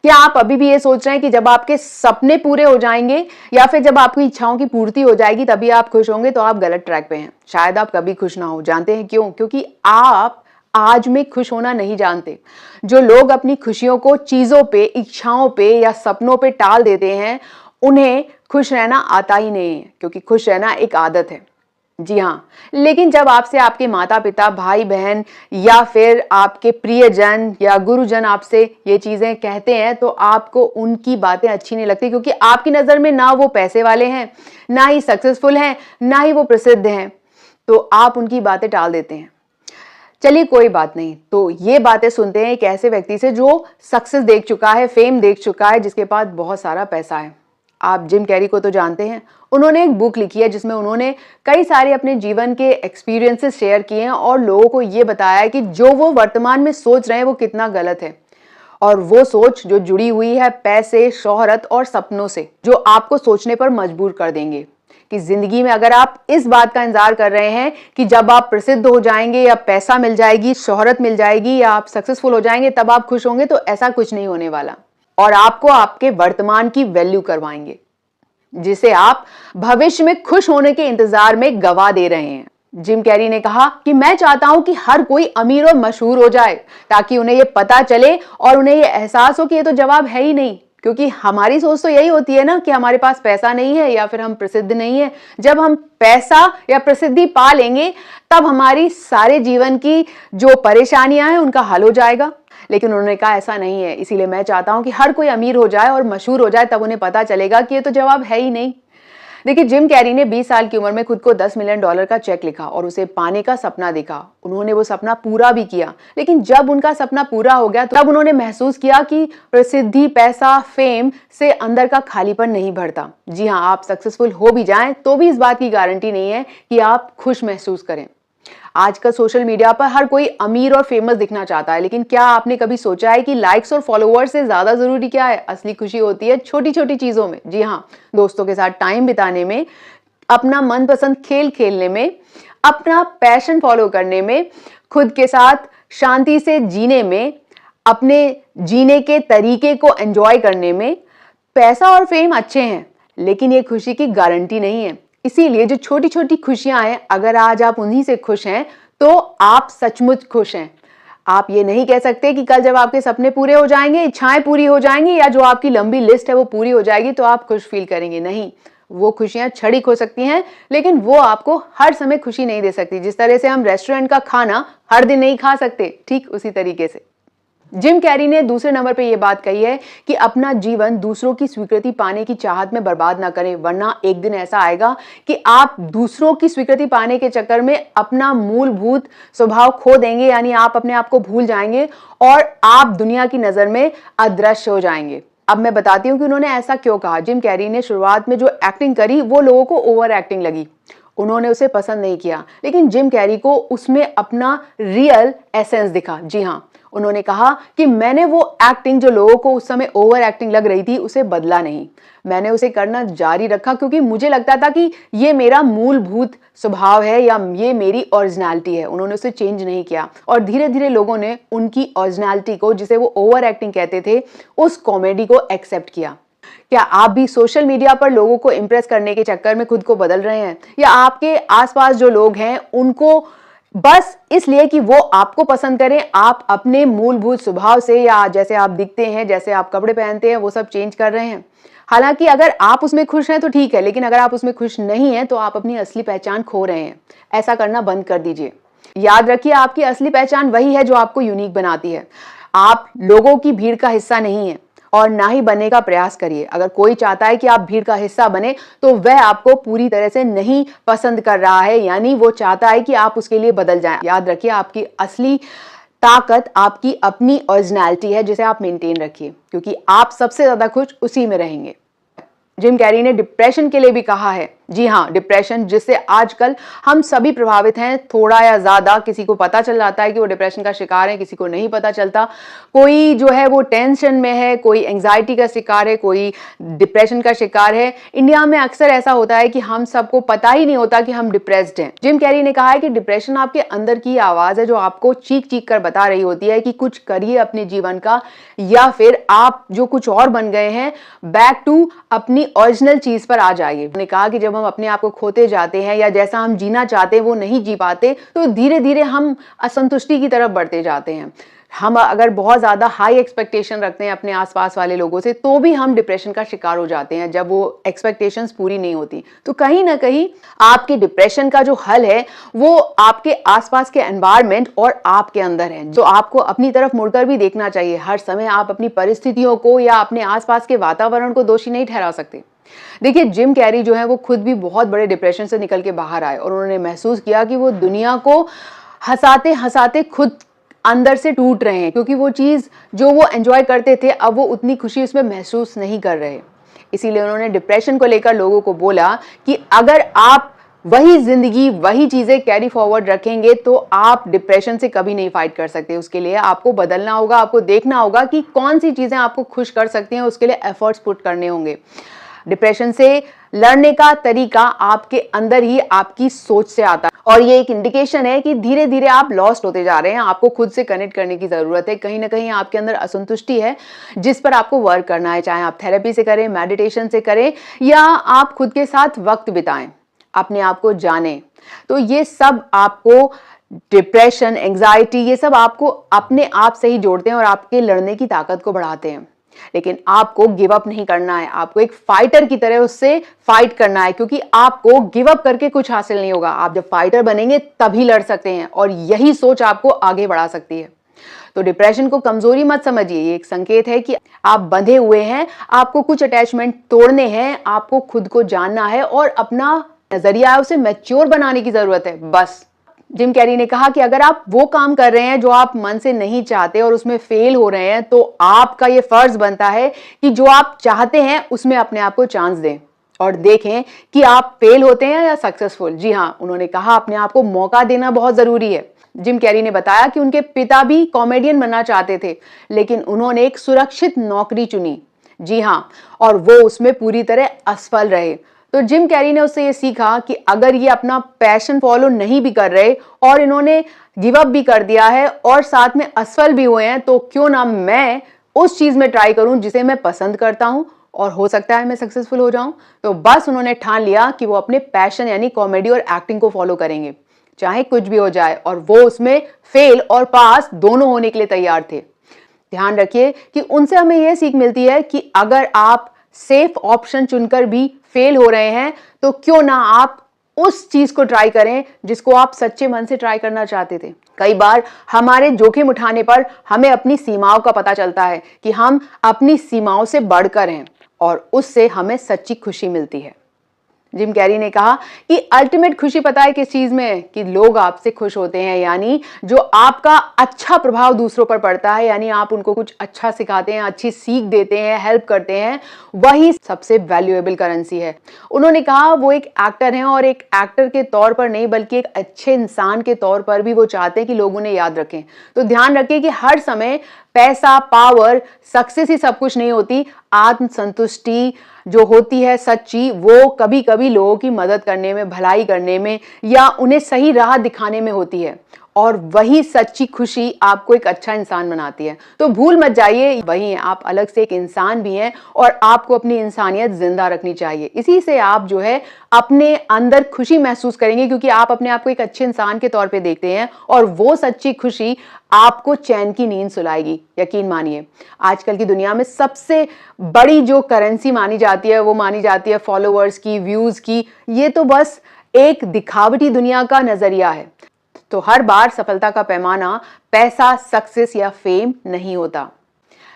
क्या आप अभी भी ये सोच रहे हैं कि जब आपके सपने पूरे हो जाएंगे या फिर जब आपकी इच्छाओं की पूर्ति हो जाएगी तभी आप खुश होंगे? तो आप गलत ट्रैक पे हैं। शायद आप कभी खुश ना हो। जानते हैं क्यों? क्योंकि आप आज में खुश होना नहीं जानते। जो लोग अपनी खुशियों को चीजों पे, इच्छाओं पे या सपनों पे टाल देते हैं, उन्हें खुश रहना आता ही नहीं है, क्योंकि खुश रहना एक आदत है। जी हाँ, लेकिन जब आपसे आपके माता पिता, भाई बहन या फिर आपके प्रियजन या गुरुजन आपसे ये चीजें कहते हैं तो आपको उनकी बातें अच्छी नहीं लगती, क्योंकि आपकी नजर में ना वो पैसे वाले हैं, ना ही सक्सेसफुल हैं, ना ही वो प्रसिद्ध हैं, तो आप उनकी बातें टाल देते हैं। चलिए कोई बात नहीं। तो ये बातें सुनते हैं एक ऐसे व्यक्ति से जो सक्सेस देख चुका है, फेम देख चुका है, जिसके पास बहुत सारा पैसा है। आप जिम कैरी को तो जानते हैं। उन्होंने एक बुक लिखी है जिसमें उन्होंने कई सारे अपने जीवन के एक्सपीरियंसेस शेयर किए हैं और लोगों को ये बताया है कि जो वो वर्तमान में सोच रहे हैं वो कितना गलत है, और वो सोच जो जुड़ी हुई है पैसे, शोहरत और सपनों से, जो आपको सोचने पर मजबूर कर देंगे कि जिंदगी में अगर आप इस बात का इंतजार कर रहे हैं कि जब आप प्रसिद्ध हो जाएंगे या पैसा मिल जाएगी, शोहरत मिल जाएगी या आप सक्सेसफुल हो जाएंगे तब आप खुश होंगे, तो ऐसा कुछ नहीं होने वाला। और आपको आपके वर्तमान की वैल्यू करवाएंगे, जिसे आप भविष्य में खुश होने के इंतजार में गवा दे रहे हैं। जिम कैरी ने कहा कि मैं चाहता हूं कि हर कोई अमीर और मशहूर हो जाए, ताकि उन्हें यह पता चले और उन्हें यह एहसास हो कि यह तो जवाब है ही नहीं। क्योंकि हमारी सोच तो यही होती है ना कि हमारे पास पैसा नहीं है या फिर हम प्रसिद्ध नहीं है। जब हम पैसा या प्रसिद्धि पा लेंगे तब हमारी सारे जीवन की जो परेशानियां हैं उनका हल हो जाएगा। लेकिन उन्होंने कहा ऐसा नहीं है, इसीलिए मैं चाहता हूं कि हर कोई अमीर हो जाए और मशहूर हो जाए, तब उन्हें पता चलेगा कि ये तो जवाब है ही नहीं। देखिए, जिम कैरी ने 20 साल की उम्र में खुद को $10 मिलियन का चेक लिखा और उसे पाने का सपना देखा। उन्होंने वो सपना पूरा भी किया, लेकिन जब उनका सपना पूरा हो गया तब उन्होंने महसूस किया कि प्रसिद्धि, पैसा, फेम से अंदर का खालीपन नहीं भरता। जी हाँ, आप सक्सेसफुल हो भी जाएं तो भी इस बात की गारंटी नहीं है कि आप खुश महसूस करें। आजकल सोशल मीडिया पर हर कोई अमीर और फेमस दिखना चाहता है, लेकिन क्या आपने कभी सोचा है कि लाइक्स और फॉलोअर्स से ज्यादा जरूरी क्या है? असली खुशी होती है छोटी छोटी चीजों में। जी हाँ, दोस्तों के साथ टाइम बिताने में, अपना मनपसंद खेल खेलने में, अपना पैशन फॉलो करने में, खुद के साथ शांति से जीने में, अपने जीने के तरीके को एंजॉय करने में। पैसा और फेम अच्छे हैं, लेकिन ये खुशी की गारंटी नहीं है। इसीलिए जो छोटी छोटी खुशियां हैं, अगर आज आप उन्हीं से खुश हैं तो आप सचमुच खुश हैं। आप ये नहीं कह सकते कि कल जब आपके सपने पूरे हो जाएंगे, इच्छाएं पूरी हो जाएंगी या जो आपकी लंबी लिस्ट है वो पूरी हो जाएगी तो आप खुश फील करेंगे। नहीं, वो खुशियां क्षणिक हो सकती हैं, लेकिन वो आपको हर समय खुशी नहीं दे सकती। जिस तरह से हम रेस्टोरेंट का खाना हर दिन नहीं खा सकते, ठीक उसी तरीके से जिम कैरी ने दूसरे नंबर पे ये बात कही है कि अपना जीवन दूसरों की स्वीकृति पाने की चाहत में बर्बाद ना करें, वरना एक दिन ऐसा आएगा कि आप दूसरों की स्वीकृति पाने के चक्कर में अपना मूलभूत स्वभाव खो देंगे, यानी आप अपने आप को भूल जाएंगे और आप दुनिया की नजर में अदृश्य हो जाएंगे। अब मैं बताती हूँ कि उन्होंने ऐसा क्यों कहा। जिम कैरी ने शुरुआत में जो एक्टिंग करी वो लोगों को ओवर एक्टिंग लगी, उन्होंने उसे पसंद नहीं किया, लेकिन जिम कैरी को उसमें अपना रियल एसेंस दिखा। जी हाँ, उन्होंने कहा कि मैंने वो एक्टिंग जो लोगों को उस समय ओवर एक्टिंग लग रही थी उसे बदला नहीं, मैंने उसे करना जारी रखा, क्योंकि मुझे लगता था कि ये मेरा मूलभूत स्वभाव है या ये मेरी ओरिजिनलिटी है। उन्होंने उसे चेंज नहीं किया और धीरे धीरे लोगों ने उनकी ओरिजिनलिटी को, जिसे वो ओवर एक्टिंग कहते थे, उस कॉमेडी को एक्सेप्ट किया। क्या आप भी सोशल मीडिया पर लोगों को इंप्रेस करने के चक्कर में खुद को बदल रहे हैं, या आपके आसपास जो लोग हैं उनको बस इसलिए कि वो आपको पसंद करें आप अपने मूलभूत स्वभाव से या जैसे आप दिखते हैं, जैसे आप कपड़े पहनते हैं, वो सब चेंज कर रहे हैं? हालांकि अगर आप उसमें खुश हैं तो ठीक है, लेकिन अगर आप उसमें खुश नहीं हैं तो आप अपनी असली पहचान खो रहे हैं। ऐसा करना बंद कर दीजिए। याद रखिए, आपकी असली पहचान वही है जो आपको यूनिक बनाती है। आप लोगों की भीड़ का हिस्सा नहीं है और ना ही बनने का प्रयास करिए। अगर कोई चाहता है कि आप भीड़ का हिस्सा बने तो वह आपको पूरी तरह से नहीं पसंद कर रहा है, यानी वो चाहता है कि आप उसके लिए बदल जाएं। याद रखिए, आपकी असली ताकत आपकी अपनी ओरिजिनलिटी है, जिसे आप मेंटेन रखिए, क्योंकि आप सबसे ज्यादा खुश उसी में रहेंगे। जिम कैरी ने डिप्रेशन के लिए भी कहा है जी हाँ, डिप्रेशन जिससे आजकल हम सभी प्रभावित हैं, थोड़ा या ज़्यादा। किसी को पता चल जाता है कि वो डिप्रेशन का शिकार है, किसी को नहीं पता चलता। कोई जो है वो टेंशन में है, कोई एंग्जायटी का शिकार है, कोई डिप्रेशन का शिकार है। इंडिया में अक्सर ऐसा होता है कि हम सबको पता ही नहीं होता कि हम डिप्रेस्ड हैं। जिम कैरी ने कहा है कि डिप्रेशन आपके अंदर की आवाज़ है जो आपको चीख-चीख कर बता रही होती है कि कुछ करिए अपने जीवन का, या फिर आप जो कुछ और बन गए हैं, बैक टू अपनी ओरिजिनल चीज़ पर आ जाइए। उन्होंने कहा कि जब हम अपने आप को खोते जाते हैं या जैसा हम जीना चाहते हैं वो नहीं जी पाते, तो धीरे धीरे हम असंतुष्टि की तरफ बढ़ते जाते हैं। हम अगर बहुत ज़्यादा हाई एक्सपेक्टेशन रखते हैं अपने आसपास वाले लोगों से, तो भी हम डिप्रेशन का शिकार हो जाते हैं जब वो एक्सपेक्टेशंस पूरी नहीं होती। तो कहीं ना कहीं आपके डिप्रेशन का जो हल है वो आपके आसपास के एनवायरनमेंट और आपके अंदर है, जो आपको अपनी तरफ मुड़कर भी देखना चाहिए। हर समय आप अपनी परिस्थितियों को या अपने आसपास के वातावरण को दोषी नहीं ठहरा सकते। देखिए, जिम कैरी जो है वो खुद भी बहुत बड़े डिप्रेशन से निकल के बाहर आए और उन्होंने महसूस किया कि वो दुनिया को हंसाते हंसाते खुद अंदर से टूट रहे हैं, क्योंकि वो चीज़ जो वो एंजॉय करते थे अब वो उतनी खुशी उसमें महसूस नहीं कर रहे। इसीलिए उन्होंने डिप्रेशन को लेकर लोगों को बोला कि अगर आप वही जिंदगी वही चीज़ें कैरी फॉरवर्ड रखेंगे तो आप डिप्रेशन से कभी नहीं फाइट कर सकते। उसके लिए आपको बदलना होगा, आपको देखना होगा कि कौन सी चीज़ें आपको खुश कर सकती हैं, उसके लिए एफर्ट्स पुट करने होंगे। डिप्रेशन से लड़ने का तरीका आपके अंदर ही आपकी सोच से आता है, और ये एक इंडिकेशन है कि धीरे धीरे आप लॉस्ट होते जा रहे हैं। आपको खुद से कनेक्ट करने की जरूरत है। कहीं ना कहीं आपके अंदर असंतुष्टि है जिस पर आपको वर्क करना है, चाहे आप थेरेपी से करें, मेडिटेशन से करें, या आप खुद के साथ वक्त बिताएं, अपने आप को जानें। तो ये सब आपको डिप्रेशन, एंग्जाइटी, ये सब आपको अपने आप से ही जोड़ते हैं और आपके लड़ने की ताकत को बढ़ाते हैं। लेकिन आपको गिव अप नहीं करना है, आपको एक फाइटर की तरह उससे फाइट करना है, क्योंकि आपको गिव अप करके कुछ हासिल नहीं होगा। आप जब फाइटर बनेंगे तभी लड़ सकते हैं, और यही सोच आपको आगे बढ़ा सकती है। तो डिप्रेशन को कमजोरी मत समझिए, ये एक संकेत है कि आप बंधे हुए हैं, आपको कुछ अटैचमेंट तोड़ने हैं, आपको खुद को जानना है और अपना नजरिया है उसे मैच्योर बनाने की जरूरत है, बस। जिम कैरी ने कहा कि अगर आप वो काम कर रहे हैं जो आप मन से नहीं चाहते और उसमें फेल हो रहे हैं, तो आपका ये फर्ज बनता है कि जो आप चाहते हैं उसमें अपने आप को चांस दें और देखें कि आप फेल होते हैं या सक्सेसफुल। जी हाँ, उन्होंने कहा अपने आप को मौका देना बहुत जरूरी है। जिम कैरी ने बताया कि उनके पिता भी कॉमेडियन बनना चाहते थे, लेकिन उन्होंने एक सुरक्षित नौकरी चुनी। जी हाँ, और वो उसमें पूरी तरह असफल रहे। तो जिम कैरी ने उससे ये सीखा कि अगर ये अपना पैशन फॉलो नहीं भी कर रहे और इन्होंने गिव अप भी कर दिया है और साथ में असफल भी हुए हैं, तो क्यों ना मैं उस चीज में ट्राई करूं जिसे मैं पसंद करता हूं और हो सकता है मैं सक्सेसफुल हो जाऊं। तो बस उन्होंने ठान लिया कि वो अपने पैशन यानी कॉमेडी और एक्टिंग को फॉलो करेंगे, चाहे कुछ भी हो जाए, और वो उसमें फेल और पास दोनों होने के लिए तैयार थे। ध्यान रखिए कि उनसे हमें यह सीख मिलती है कि अगर आप सेफ ऑप्शन चुनकर भी फेल हो रहे हैं, तो क्यों ना आप उस चीज को ट्राई करें जिसको आप सच्चे मन से ट्राई करना चाहते थे। कई बार हमारे जोखिम उठाने पर हमें अपनी सीमाओं का पता चलता है कि हम अपनी सीमाओं से बढ़कर हैं, और उससे हमें सच्ची खुशी मिलती है। जिम कैरी ने कहा कि अल्टीमेट खुशी पता है किस चीज में है, कि लोग आपसे खुश होते हैं, यानी जो आपका अच्छा प्रभाव दूसरों पर पड़ता है, यानी आप उनको कुछ अच्छा सिखाते हैं, अच्छी सीख देते हैं, हेल्प करते हैं, वही सबसे वैल्यूएबल करेंसी है। उन्होंने कहा वो एक एक्टर हैं और एक एक्टर के तौर पर नहीं बल्कि एक अच्छे इंसान के तौर पर भी वो चाहते हैं कि लोग उन्हें याद रखें। तो ध्यान रखें कि हर समय पैसा, पावर, सक्सेस ही सब कुछ नहीं होती। आत्मसंतुष्टि जो होती है सच्ची, वो कभी कभी लोगों की मदद करने में, भलाई करने में, या उन्हें सही राह दिखाने में होती है, और वही सच्ची खुशी आपको एक अच्छा इंसान बनाती है। तो भूल मत जाइए, वही आप अलग से एक इंसान भी हैं और आपको अपनी इंसानियत जिंदा रखनी चाहिए। इसी से आप जो है अपने अंदर खुशी महसूस करेंगे, क्योंकि आप अपने आप को एक अच्छे इंसान के तौर पे देखते हैं, और वो सच्ची खुशी आपको चैन की नींद सुलाएगी। यकीन मानिए, आजकल की दुनिया में सबसे बड़ी जो करेंसी मानी जाती है वो मानी जाती है फॉलोअर्स की, व्यूज की। ये तो बस एक दिखावटी दुनिया का नजरिया है। तो हर बार सफलता का पैमाना पैसा, सक्सेस या फेम नहीं होता।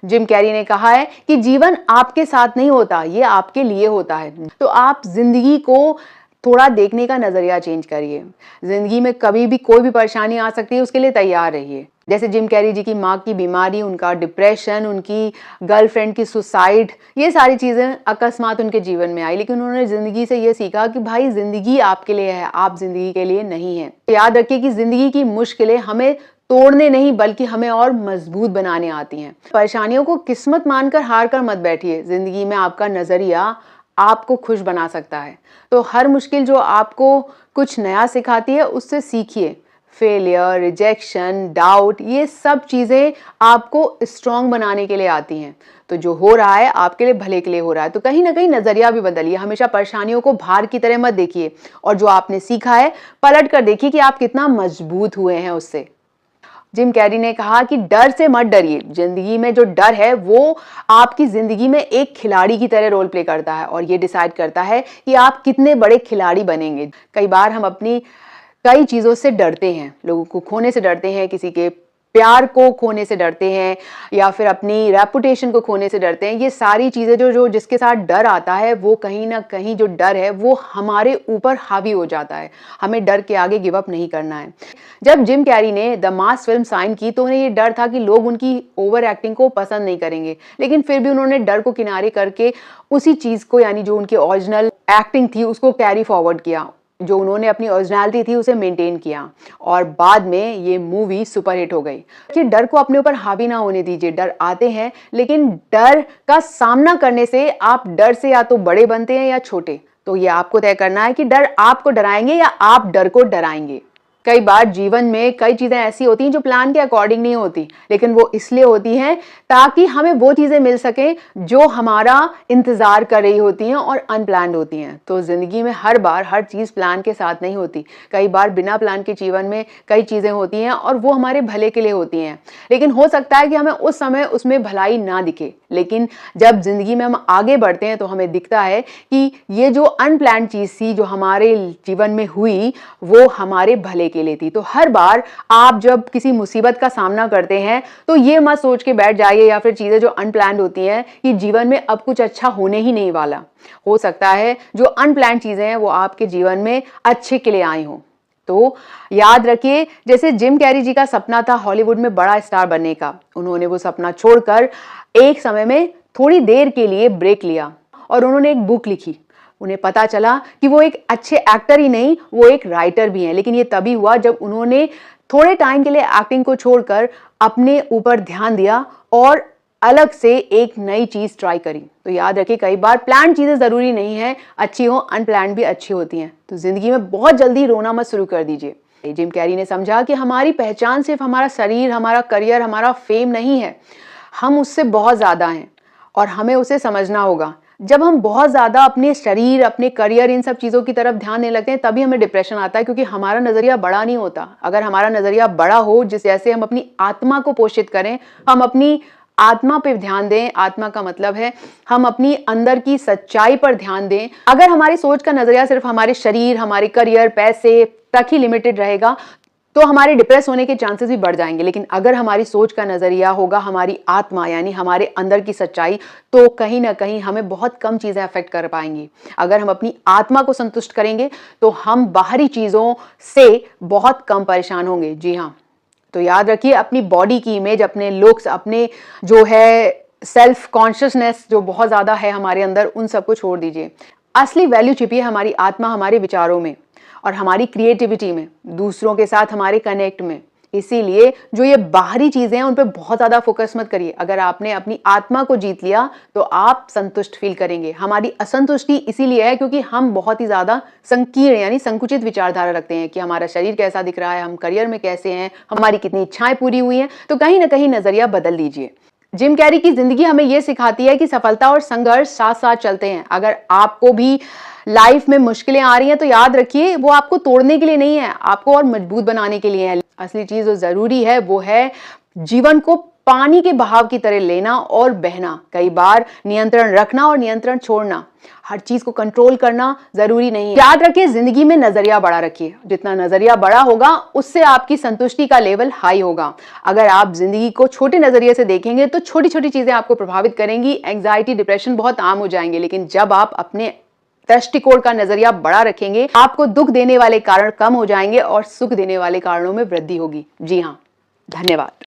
जिम कैरी ने कहा है कि जीवन आपके साथ नहीं होता, ये आपके लिए होता है। तो आप जिंदगी को थोड़ा देखने का नजरिया चेंज करिए। जिंदगी में कभी भी कोई भी परेशानी आ सकती है, उसके लिए तैयार रहिए। जैसे जिम कैरी जी की माँ की बीमारी, उनका डिप्रेशन, उनकी गर्लफ्रेंड की सुसाइड, ये सारी चीज़ें अकस्मात उनके जीवन में आई, लेकिन उन्होंने ज़िंदगी से ये सीखा कि भाई ज़िंदगी आपके लिए है, आप ज़िंदगी के लिए नहीं हैं। याद रखिए कि ज़िंदगी की मुश्किलें हमें तोड़ने नहीं बल्कि हमें और मजबूत बनाने आती हैं। परेशानियों को किस्मत मानकर हार कर मत बैठिए। ज़िंदगी में आपका नज़रिया आपको खुश बना सकता है। तो हर मुश्किल जो आपको कुछ नया सिखाती है, उससे सीखिए। फेलियर, रिजेक्शन, डाउट, ये सब चीज़ें आपको स्ट्रॉन्ग बनाने के लिए आती हैं। तो जो हो रहा है आपके लिए भले के लिए हो रहा है, तो कहीं ना कहीं नज़रिया भी बदलिए। हमेशा परेशानियों को भार की तरह मत देखिए, और जो आपने सीखा है पलट कर देखिए कि आप कितना मजबूत हुए हैं उससे। जिम कैरी ने कहा कि डर से मत डरिए। जिंदगी में जो डर है वो आपकी जिंदगी में एक खिलाड़ी की तरह रोल प्ले करता है, और ये डिसाइड करता है कि आप कितने बड़े खिलाड़ी बनेंगे। कई बार हम अपनी कई चीज़ों से डरते हैं, लोगों को खोने से डरते हैं, किसी के प्यार को खोने से डरते हैं, या फिर अपनी रेपुटेशन को खोने से डरते हैं। ये सारी चीज़ें जो जो जिसके साथ डर आता है, वो कहीं ना कहीं जो डर है वो हमारे ऊपर हावी हो जाता है। हमें डर के आगे गिव अप नहीं करना है। जब जिम कैरी ने द मास फिल्म साइन की तो उन्हें ये डर था कि लोग उनकी ओवर एक्टिंग को पसंद नहीं करेंगे, लेकिन फिर भी उन्होंने डर को किनारे करके उसी चीज़ को, यानी जो उनकी ओरिजिनल एक्टिंग थी, उसको कैरी फॉरवर्ड किया। जो उन्होंने अपनी ओरिजिनलिटी थी उसे मेंटेन किया, और बाद में ये मूवी सुपरहिट हो गई। कि डर को अपने ऊपर हावी ना होने दीजिए। डर आते हैं, लेकिन डर का सामना करने से आप डर से या तो बड़े बनते हैं या छोटे। तो ये आपको तय करना है कि डर आपको डराएंगे या आप डर को डराएंगे। कई बार जीवन में कई चीज़ें ऐसी होती हैं जो प्लान के अकॉर्डिंग नहीं होती, लेकिन वो इसलिए होती हैं ताकि हमें वो चीज़ें मिल सकें जो हमारा इंतज़ार कर रही होती हैं और अनप्लान्ड होती हैं। तो ज़िंदगी में हर बार हर चीज़ प्लान के साथ नहीं होती। कई बार बिना प्लान के जीवन में कई चीज़ें होती हैं और वो हमारे भले के लिए होती हैं, लेकिन हो सकता है कि हमें उस समय उसमें भलाई ना दिखे। लेकिन जब ज़िंदगी में हम आगे बढ़ते हैं तो हमें दिखता है कि ये जो अनप्लान्ड चीज़ थी जो हमारे जीवन में हुई, वो हमारे भले के लिए थी। तो हर बार आप जब किसी मुसीबत का सामना करते हैं तो ये मत सोच के बैठ जाइए, या फिर चीज़ें जो अनप्लान्ड होती हैं कि जीवन में अब कुछ अच्छा होने ही नहीं वाला। हो सकता है जो अनप्लान्ड चीज़ें हैं वो आपके जीवन में अच्छे के लिए आई हों। तो याद रखिए, जैसे जिम कैरी जी का सपना था हॉलीवुड में बड़ा स्टार बनने का, उन्होंने वो सपना छोड़कर एक समय में थोड़ी देर के लिए ब्रेक लिया और उन्होंने एक बुक लिखी। उन्हें पता चला कि वो एक अच्छे एक्टर ही नहीं, वो एक राइटर भी हैं। लेकिन ये तभी हुआ जब उन्होंने थोड़े टाइम के लिए एक्टिंग को छोड़कर अपने ऊपर ध्यान दिया और अलग से एक नई चीज ट्राई करी। तो याद रखिए, कई बार प्लान चीजें जरूरी नहीं है अच्छी हो, अनप्लान भी अच्छी होती हैं। तो जिंदगी में बहुत जल्दी रोना मत शुरू कर दीजिए। जिम कैरी ने समझा कि हमारी पहचान सिर्फ हमारा शरीर, हमारा करियर, हमारा फेम नहीं है, हम उससे बहुत ज्यादा हैं और हमें उसे समझना होगा। जब हम बहुत ज़्यादा अपने शरीर, अपने करियर, इन सब चीज़ों की तरफ ध्यान देने लगते हैं तभी हमें डिप्रेशन आता है, क्योंकि हमारा नज़रिया बड़ा नहीं होता। अगर हमारा नज़रिया बड़ा हो, जिस जैसे हम अपनी आत्मा को पोषित करें, हम अपनी आत्मा पे ध्यान दें। आत्मा का मतलब है हम अपनी अंदर की सच्चाई पर ध्यान दें। अगर हमारी सोच का नज़रिया सिर्फ हमारे शरीर, हमारे करियर, पैसे तक ही लिमिटेड रहेगा तो हमारे डिप्रेस होने के चांसेस भी बढ़ जाएंगे। लेकिन अगर हमारी सोच का नज़रिया होगा हमारी आत्मा, यानी हमारे अंदर की सच्चाई, तो कहीं ना कहीं हमें बहुत कम चीज़ें अफेक्ट कर पाएंगी। अगर हम अपनी आत्मा को संतुष्ट करेंगे तो हम बाहरी चीज़ों से बहुत कम परेशान होंगे। जी हाँ, तो याद रखिए, अपनी बॉडी की इमेज, अपने लुक्स, अपने जो है सेल्फ कॉन्शियसनेस जो बहुत ज़्यादा है हमारे अंदर, उन सबको छोड़ दीजिए। असली वैल्यू छिपी है हमारी आत्मा, हमारे विचारों में और हमारी क्रिएटिविटी में, दूसरों के साथ हमारे कनेक्ट में। इसीलिए जो ये बाहरी चीजें हैं उन पे बहुत ज्यादा फोकस मत करिए। अगर आपने अपनी आत्मा को जीत लिया तो आप संतुष्ट फील करेंगे। हमारी असंतुष्टि इसीलिए है क्योंकि हम बहुत ही ज्यादा संकीर्ण यानी संकुचित विचारधारा रखते हैं कि हमारा शरीर कैसा दिख रहा है, हम करियर में कैसे हैं, हमारी कितनी इच्छाएं पूरी हुई हैं। तो कहीं ना कहीं नजरिया बदल दीजिए। जिम कैरी की जिंदगी हमें यह सिखाती है कि सफलता और संघर्ष साथ साथ चलते हैं। अगर आपको भी लाइफ में मुश्किलें आ रही हैं तो याद रखिए, वो आपको तोड़ने के लिए नहीं है, आपको और मजबूत बनाने के लिए है। असली चीज जो जरूरी है वो है जीवन को पानी के बहाव की तरह लेना और बहना। कई बार नियंत्रण रखना और नियंत्रण छोड़ना, हर चीज को कंट्रोल करना जरूरी नहीं है। याद रखिए, जिंदगी में नजरिया बड़ा रखिए। जितना नजरिया बड़ा होगा उससे आपकी संतुष्टि का लेवल हाई होगा। अगर आप जिंदगी को छोटे नजरिए से देखेंगे तो छोटी छोटी चीजें आपको प्रभावित करेंगी। एंग्जाइटी, डिप्रेशन बहुत आम हो जाएंगे। लेकिन जब आप अपने दृष्टिकोण का नजरिया बड़ा रखेंगे, आपको दुख देने वाले कारण कम हो जाएंगे और सुख देने वाले कारणों में वृद्धि होगी। जी हाँ, धन्यवाद।